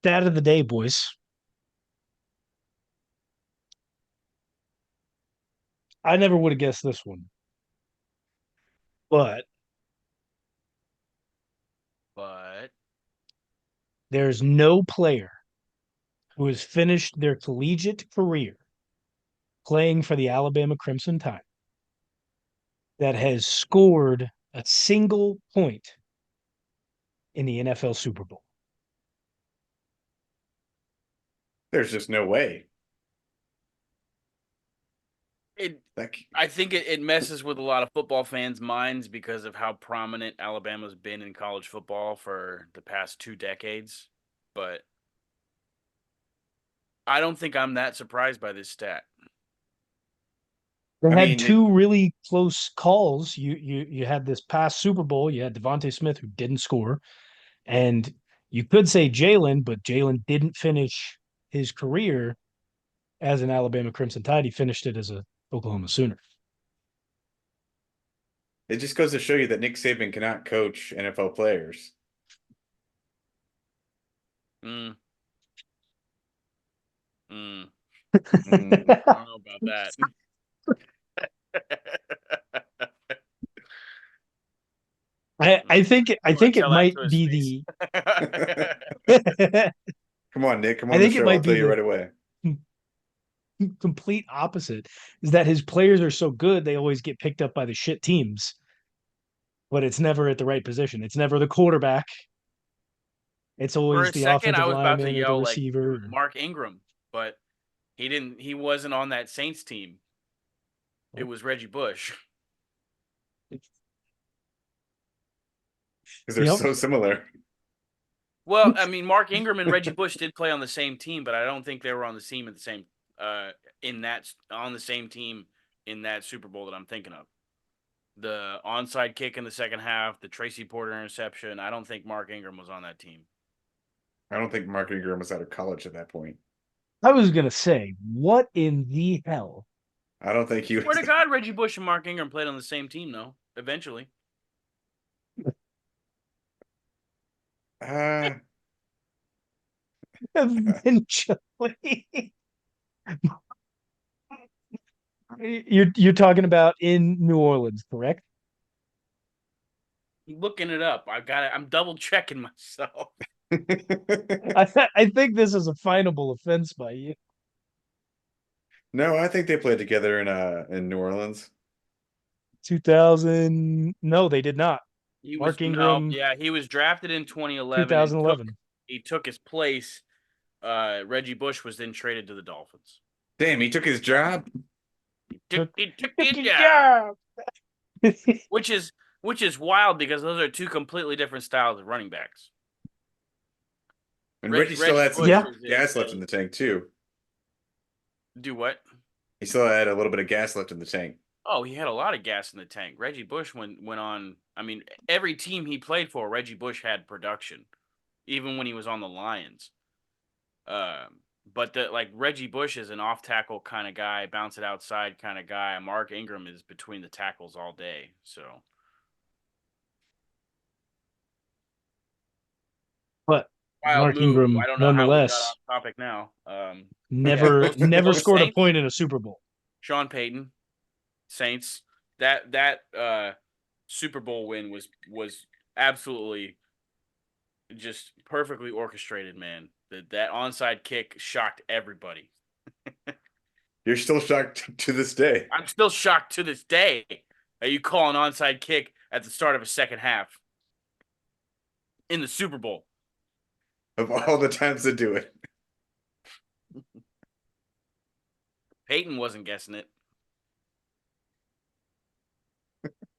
Stat of the day, boys. I never would have guessed this one, but But there's no player who has finished their collegiate career playing for the Alabama Crimson Tide that has scored a single point in the NFL Super Bowl. There's just no way. it, Like, I think it messes with a lot of football fans' minds because of how prominent Alabama's been in college football for the past 2 decades. But I don't think I'm that surprised by this stat. They I had mean, it, two really close calls. You had this past Super Bowl. You had Devontae Smith who didn't score, and you could say Jalen, but Jalen didn't finish his career as an Alabama Crimson Tide. He finished it as a Oklahoma Sooner. it just goes to show you that Nick Saban cannot coach NFL players. Mm, mm, Mm, I don't know about that. I You want think to it tell that might to his face? be the come on, Nick. Come I on the think it show. I'll might tell be you the right away. complete opposite is that his players are so good they always get picked up by the shit teams, but it's never at the right position. It's never the quarterback. It's For always a the second, I offensive was about to lineman or the yell like it was receiver. Mark Ingram, but he didn't. He wasn't on that Saints team. It was Reggie Bush. Because they're Yep. so similar. Well, I mean, Mark Ingram and Reggie Bush did play on the same team, but I don't think they were on the team at the same in that on the same team in that Super Bowl that I'm thinking of. The onside kick in the second half, the Tracy Porter interception. I don't think Mark Ingram was on that team. I don't think Mark Ingram was out of college at that point. I was gonna say, what in the hell? I don't think he Swear was. to God, Reggie Bush and Mark Ingram played on the same team, though. Eventually, Uh, Eventually. You're talking about in New Orleans, correct? looking it up, I got it. I'm double checking myself. I think this is a finable offense by you. no, I think they played together in New Orleans. 2000. No, they did not. He was Mark no, Ingram, yeah, he was drafted in 2011 and took 2011. he took his place. Reggie Bush was then traded to the Dolphins. Damn, he took his job. He took Took it his down, job. which is wild because those are two completely different styles of running backs. And Reggie still Reggie had some Bush Yeah. is gas left in the tank too. do what? He still had a little bit of gas left in the tank. Oh, he had a lot of gas in the tank. Reggie Bush went on. I mean, every team he played for, Reggie Bush had production, even when he was on the Lions. But like Reggie Bush is an off tackle kind of guy, bounce it outside kind of guy. Mark Ingram is between the tackles all day. So But wild Mark move. I Ingram, don't know how we got nonetheless, off topic now. Yeah, never those scored a Saints, point in a Super Bowl. Sean Payton, Saints. That Super Bowl win was absolutely just perfectly orchestrated, man. That onside kick shocked everybody. You're still shocked to this day. I'm still shocked to this day that you call an onside kick at the start of a second half in the Super Bowl. Of all the times to do it. Peyton wasn't guessing it.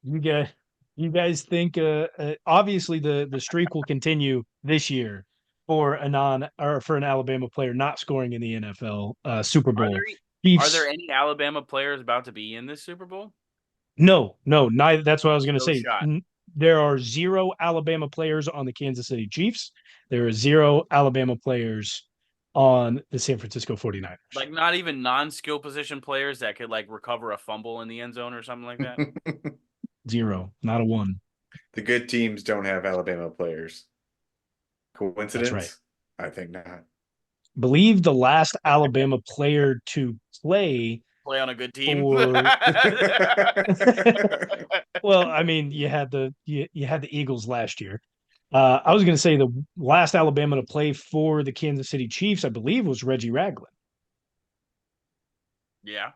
You guys, you guys think obviously the streak will continue this year for a non or for an Alabama player not scoring in the NFL Super Are Bowl. there are there Chiefs, any Alabama players about to be in this Super Bowl? no, neither. That's what I was going to No say. shot. There are zero Alabama players on the Kansas City Chiefs. There are zero Alabama players on the San Francisco 49ers. Like not even non-skill position players that could like recover a fumble in the end zone or something like that. Zero, not a one. The good teams don't have Alabama players. That's right. Coincidence? I think not. Believe the last Alabama player to play Play on a good team. for well, I mean, you had the Eagles last year. I was going to say the last Alabama to play for the Kansas City Chiefs, I believe, was Reggie Ragland. Yeah.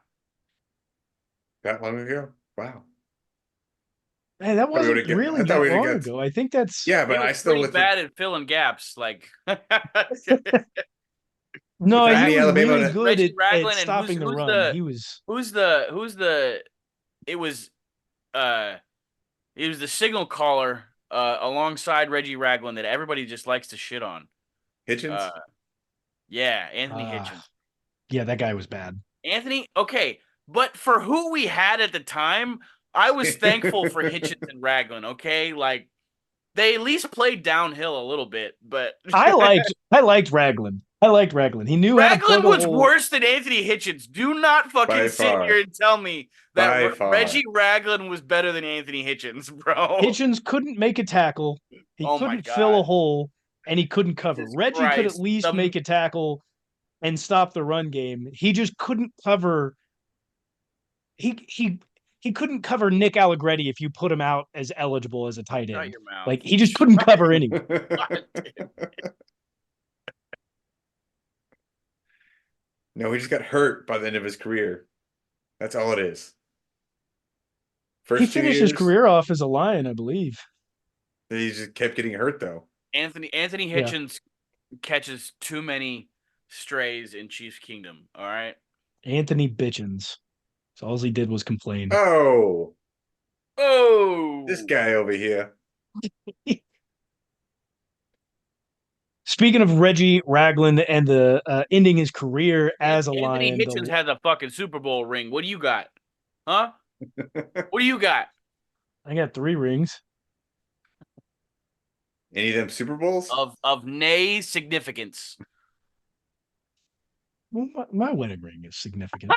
That long ago? Wow. Hey, that Thought we wasn't would've really I thought that we'd long get. ago. I think that's Yeah, He but I was still pretty with bad at filling gaps. Like no, with he any was Alabama really that- good Reggie at Ragland and stopping the who's run. the He was who's the it was he was the signal caller alongside Reggie Ragland that everybody just likes to shit on. Hitchens. Yeah, Anthony Hitchens. yeah, that guy was bad. Anthony, okay, but for who we had at the time, I was thankful for Hitchens and Ragland. Okay, like they at least played downhill a little bit, but I liked Ragland. I liked Ragland. He knew how to plug Ragland a was hole. worse than Anthony Hitchens. Do not fucking By sit far. here and tell me that By far. Reggie Ragland was better than Anthony Hitchens, bro. Hitchens couldn't make a tackle. He Oh my couldn't fill a God. hole, and he couldn't cover. Jesus Reggie could at Christ. least make a tackle and stop the run game. He just couldn't cover. He couldn't cover Nick Allegretti if you put him out as eligible as a tight Shut end. your mouth. Like he just couldn't cover anyone. No, he just got hurt by the end of his career. That's all it is. First He 2 finished his years, career off as a Lion, I believe. he just kept getting hurt though. Anthony Yeah. Hitchens catches too many strays in Chiefs Kingdom. All right. Anthony Bitchens. So all he did was complain. Oh, Oh, this guy over here. Speaking of Reggie Ragland and the ending his career as a Anthony Lion, Hitchens has a fucking Super Bowl ring. What do you got? Huh? What do you got? I got 3 rings. Any of them Super Bowls? Of nay significance. Well, my wedding ring is significant.